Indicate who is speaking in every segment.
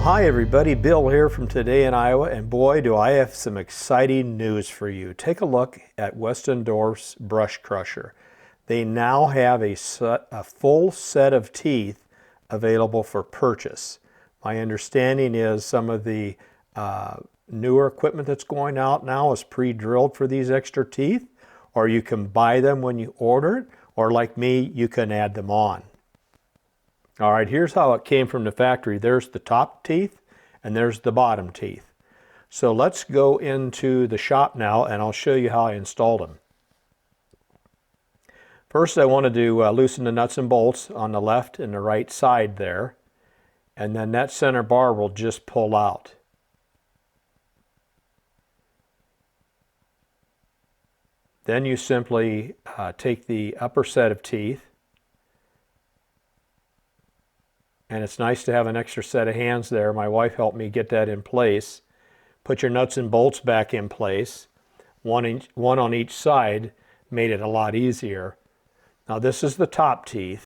Speaker 1: Hi everybody, Bill here from Today in Iowa, and boy do I have some exciting news for you. Take a look at Westendorf's brush crusher. They now have a full set of teeth available for purchase. My understanding is some of the newer equipment that's going out now is pre-drilled for these extra teeth, or you can buy them when you order it, or like me, you can add them on. All right, here's how it came from the factory. There's the top teeth and there's the bottom teeth. So let's go into the shop now and I'll show you how I installed them. First, I want to loosen the nuts and bolts on the left and the right side there, and then that center bar will just pull out. Then you simply take the upper set of teeth, and it's nice to have an extra set of hands there. My wife helped me get that in place. Put your nuts and bolts back in place. One on each side made it a lot easier. Now this is the top teeth.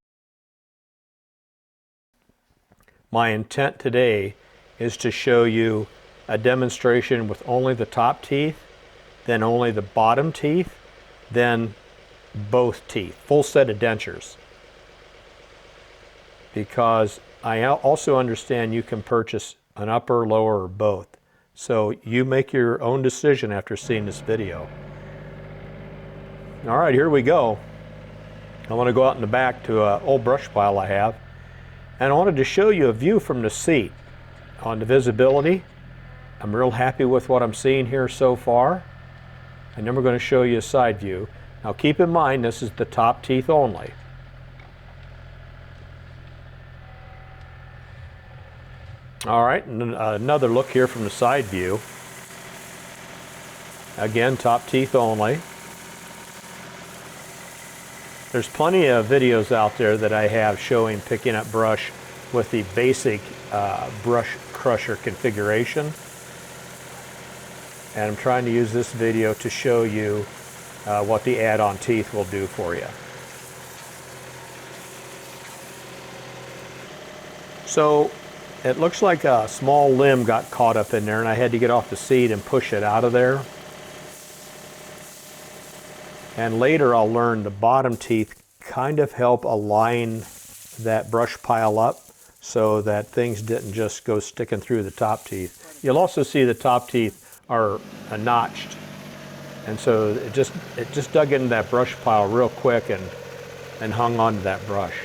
Speaker 1: My intent today is to show you a demonstration with only the top teeth, then only the bottom teeth, then both teeth, full set of dentures. Because I also understand you can purchase an upper, lower, or both. So you make your own decision after seeing this video. All right, here we go. I want to go out in the back to an old brush pile I have. And I wanted to show you a view from the seat. On the visibility, I'm real happy with what I'm seeing here so far. And then we're going to show you a side view. Now keep in mind, this is the top teeth only. All right, and another look here from the side view. Again, top teeth only. There's plenty of videos out there that I have showing picking up brush with the basic brush crusher configuration. And I'm trying to use this video to show you what the add-on teeth will do for you. So it looks like a small limb got caught up in there and I had to get off the seat and push it out of there. And later I'll learn the bottom teeth kind of help align that brush pile up so that things didn't just go sticking through the top teeth. You'll also see the top teeth are notched. And so it just dug into that brush pile real quick and hung onto that brush.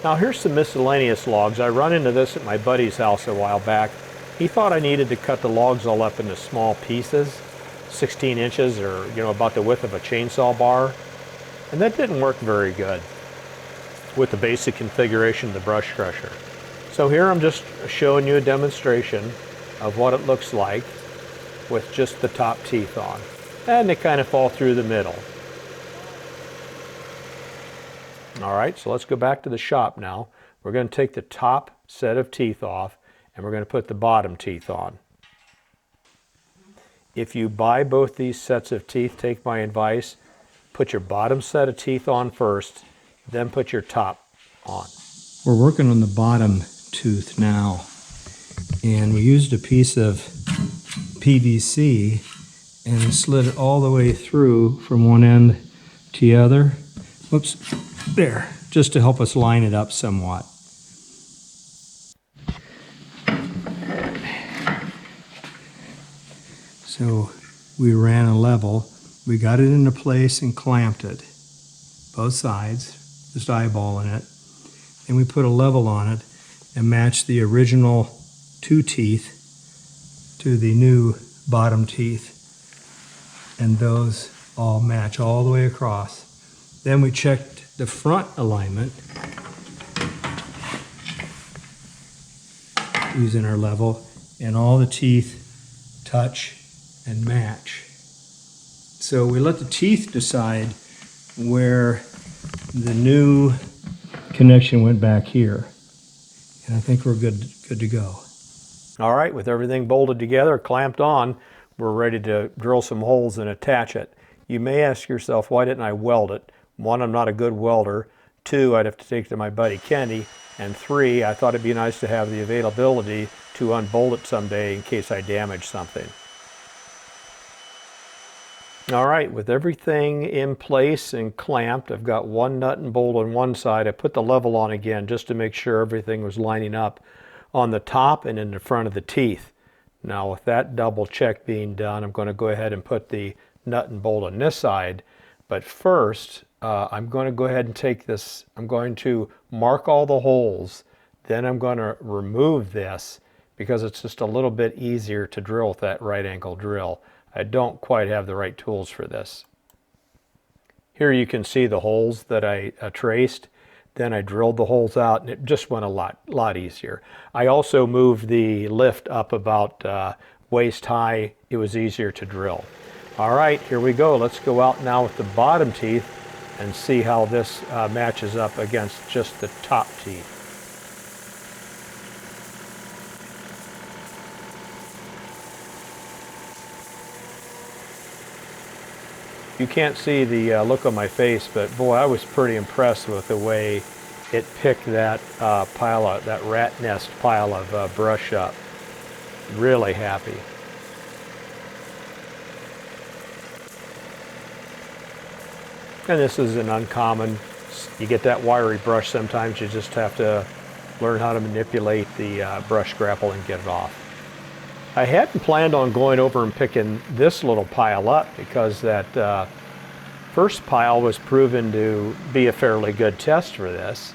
Speaker 1: Now here's some miscellaneous logs. I run into this at my buddy's house a while back. He thought I needed to cut the logs all up into small pieces, 16 inches or about the width of a chainsaw bar. And that didn't work very good with the basic configuration of the brush crusher. So here I'm just showing you a demonstration of what it looks like with just the top teeth on. And they kind of fall through the middle. All right, so let's go back to the shop now. We're going to take the top set of teeth off and we're going to put the bottom teeth on. If you buy both these sets of teeth, take my advice, put your bottom set of teeth on first, then put your top on. We're working on the bottom tooth now, and we used a piece of PVC and slid it all the way through from one end to the other. Whoops. There, just to help us line it up somewhat. So we ran a level, we got it into place and clamped it, both sides, just eyeballing it. And we put a level on it and matched the original two teeth to the new bottom teeth. And those all match all the way across. Then we checked the front alignment using our level, and all the teeth touch and match. So we let the teeth decide where the new connection went back here. And I think we're good to go. All right, with everything bolted together, clamped on, we're ready to drill some holes and attach it. You may ask yourself, why didn't I weld it? One, I'm not a good welder. Two, I'd have to take it to my buddy Kenny. And three, I thought it'd be nice to have the availability to unbolt it someday in case I damage something. All right, with everything in place and clamped, I've got one nut and bolt on one side. I put the level on again just to make sure everything was lining up on the top and in the front of the teeth. Now with that double check being done, I'm going to go ahead and put the nut and bolt on this side. But first, I'm going to go ahead and take this, I'm going to mark all the holes. Then I'm going to remove this because it's just a little bit easier to drill with that right angle drill. I don't quite have the right tools for this. Here you can see the holes that I traced. Then I drilled the holes out and it just went a lot easier. I also moved the lift up about waist high. It was easier to drill. All right, here we go. Let's go out now with the bottom teeth and see how this matches up against just the top teeth. You can't see the look on my face, but boy, I was pretty impressed with the way it picked that that rat nest pile of brush up. Really happy. And this is an uncommon, you get that wiry brush sometimes, you just have to learn how to manipulate the brush grapple and get it off. I hadn't planned on going over and picking this little pile up because that first pile was proven to be a fairly good test for this.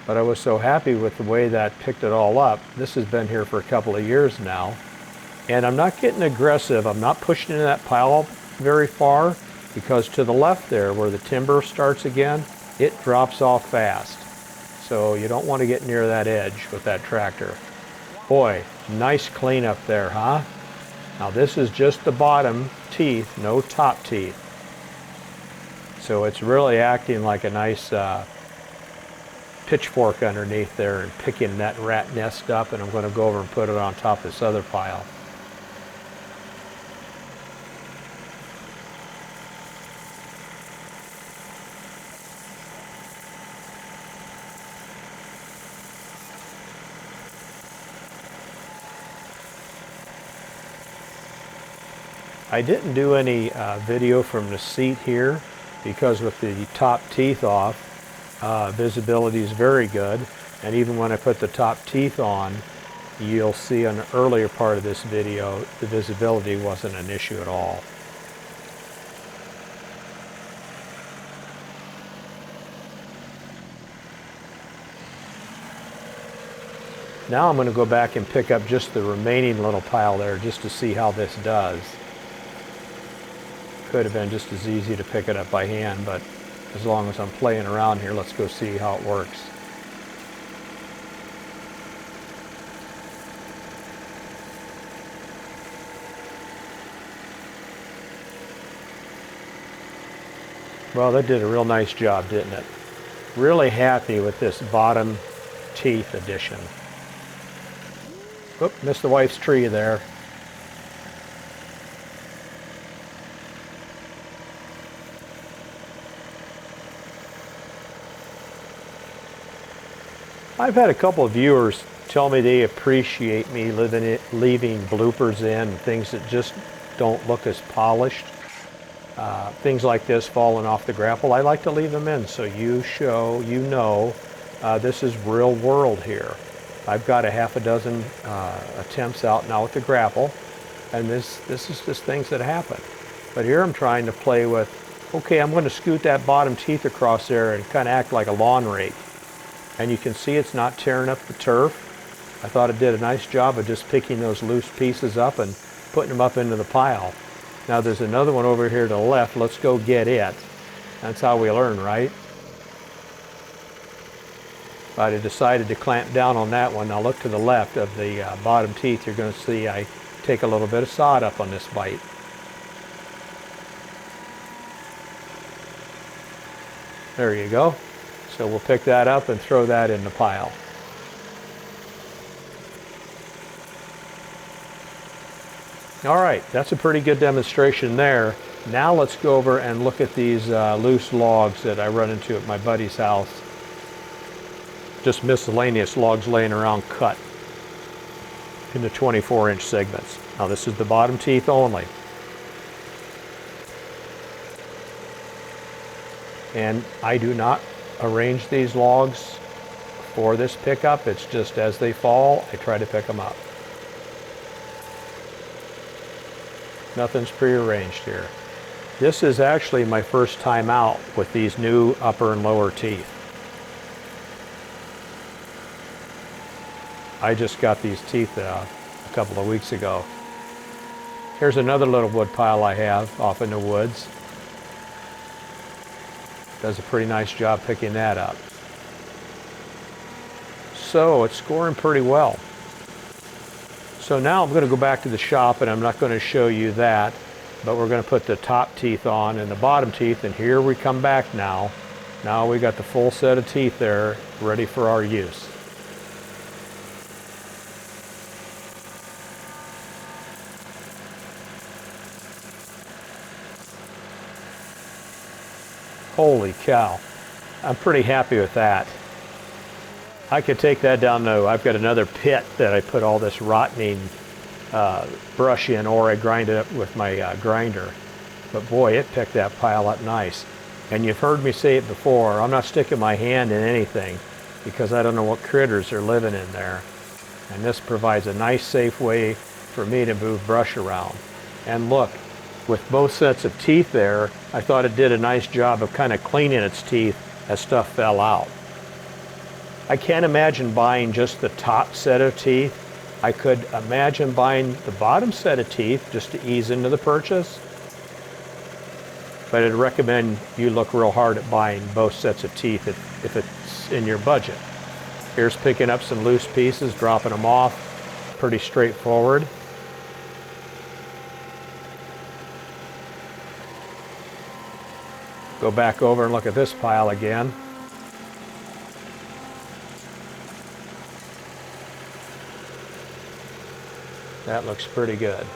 Speaker 1: But I was so happy with the way that picked it all up. This has been here for a couple of years now. And I'm not getting aggressive. I'm not pushing into that pile very far because to the left there where the timber starts again, it drops off fast. So you don't want to get near that edge with that tractor. Boy, nice cleanup there, huh? Now this is just the bottom teeth, no top teeth. So it's really acting like a nice pitchfork underneath there and picking that rat nest up, and I'm going to go over and put it on top of this other pile. I didn't do any video from the seat here because with the top teeth off, visibility is very good. And even when I put the top teeth on, you'll see on the earlier part of this video, the visibility wasn't an issue at all. Now I'm going to go back and pick up just the remaining little pile there just to see how this does. Could have been just as easy to pick it up by hand, but as long as I'm playing around here, let's go see how it works. Well, that did a real nice job, didn't it? Really happy with this bottom teeth addition. Oop, missed the wife's tree there. I've had a couple of viewers tell me they appreciate me leaving bloopers in, things that just don't look as polished. Things like this falling off the grapple, I like to leave them in so you know this is real world here. I've got a half a dozen attempts out now with the grapple, and this is just things that happen. But here I'm trying to play with, okay, I'm going to scoot that bottom teeth across there and kind of act like a lawn rake. And you can see it's not tearing up the turf. I thought it did a nice job of just picking those loose pieces up and putting them up into the pile. Now there's another one over here to the left. Let's go get it. That's how we learn, right? I decided to clamp down on that one. Now look to the left of the bottom teeth. You're going to see I take a little bit of sod up on this bite. There you go. So we'll pick that up and throw that in the pile. All right, that's a pretty good demonstration there. Now let's go over and look at these loose logs that I run into at my buddy's house. Just miscellaneous logs laying around cut. into 24-inch segments. Now this is the bottom teeth only. And I do not arrange these logs for this pickup. It's just as they fall, I try to pick them up. Nothing's prearranged here. This is actually my first time out with these new upper and lower teeth. I just got these teeth a couple of weeks ago. Here's another little wood pile I have off in the woods. Does a pretty nice job picking that up. So it's scoring pretty well. So now I'm going to go back to the shop, and I'm not going to show you that, but we're going to put the top teeth on and the bottom teeth, and here we come back now. Now we got the full set of teeth there ready for our use. Holy cow, I'm pretty happy with that. I could take that down though. I've got another pit that I put all this rotting brush in, or I grind it up with my grinder. But boy, it picked that pile up nice. And you've heard me say it before, I'm not sticking my hand in anything because I don't know what critters are living in there. And this provides a nice, safe way for me to move brush around. And look, with both sets of teeth there, I thought it did a nice job of kind of cleaning its teeth as stuff fell out. I can't imagine buying just the top set of teeth. I could imagine buying the bottom set of teeth just to ease into the purchase. But I'd recommend you look real hard at buying both sets of teeth if it's in your budget. Here's picking up some loose pieces, dropping them off. Pretty straightforward. Go back over and look at this pile again. That looks pretty good.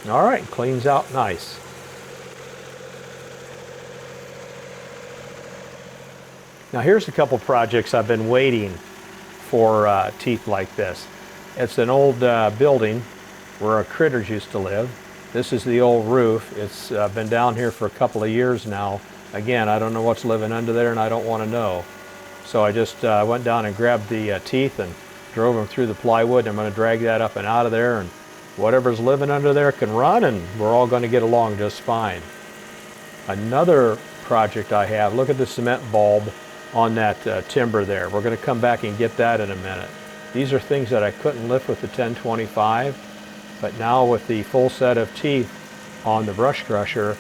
Speaker 1: All right, cleans out nice. Now here's a couple projects I've been waiting for teeth like this. It's an old building where our critters used to live. This is the old roof. It's been down here for a couple of years now. Again, I don't know what's living under there, and I don't want to know. So I just went down and grabbed the teeth and drove them through the plywood. I'm going to drag that up and out of there, and whatever's living under there can run, and we're all going to get along just fine. Another project I have, look at the cement bulb on that timber there. We're going to come back and get that in a minute. These are things that I couldn't lift with the 1025. But now with the full set of teeth on the brush crusher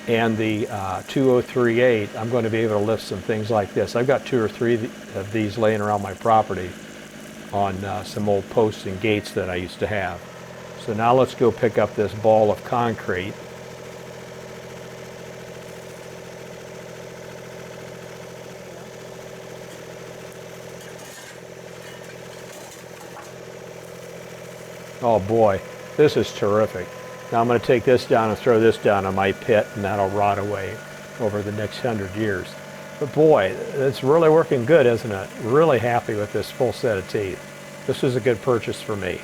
Speaker 1: and the 2038, I'm going to be able to lift some things like this. I've got 2 or 3 of these laying around my property on some old posts and gates that I used to have. So now let's go pick up this ball of concrete. Oh boy, this is terrific. Now I'm going to take this down and throw this down on my pit, and that'll rot away over the next 100 years. But boy, it's really working good, isn't it? Really happy with this full set of teeth. This is a good purchase for me.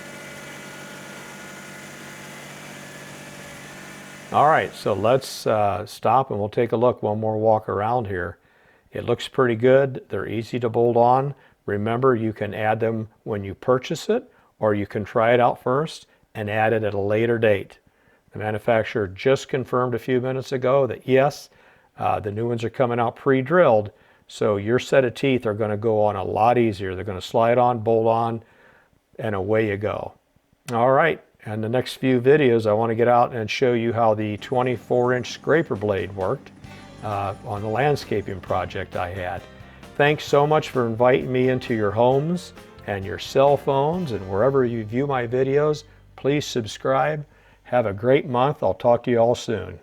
Speaker 1: All right, so let's stop and we'll take a look, one more walk around here. It looks pretty good. They're easy to bolt on. Remember, you can add them when you purchase it, or you can try it out first and add it at a later date. The manufacturer just confirmed a few minutes ago that yes, the new ones are coming out pre-drilled, so your set of teeth are going to go on a lot easier. They're going to slide on, bolt on, and away you go. All right, and the next few videos I want to get out and show you how the 24-inch scraper blade worked on the landscaping project I had. Thanks so much for inviting me into your homes and your cell phones, and wherever you view my videos, please subscribe. Have a great month. I'll talk to you all soon.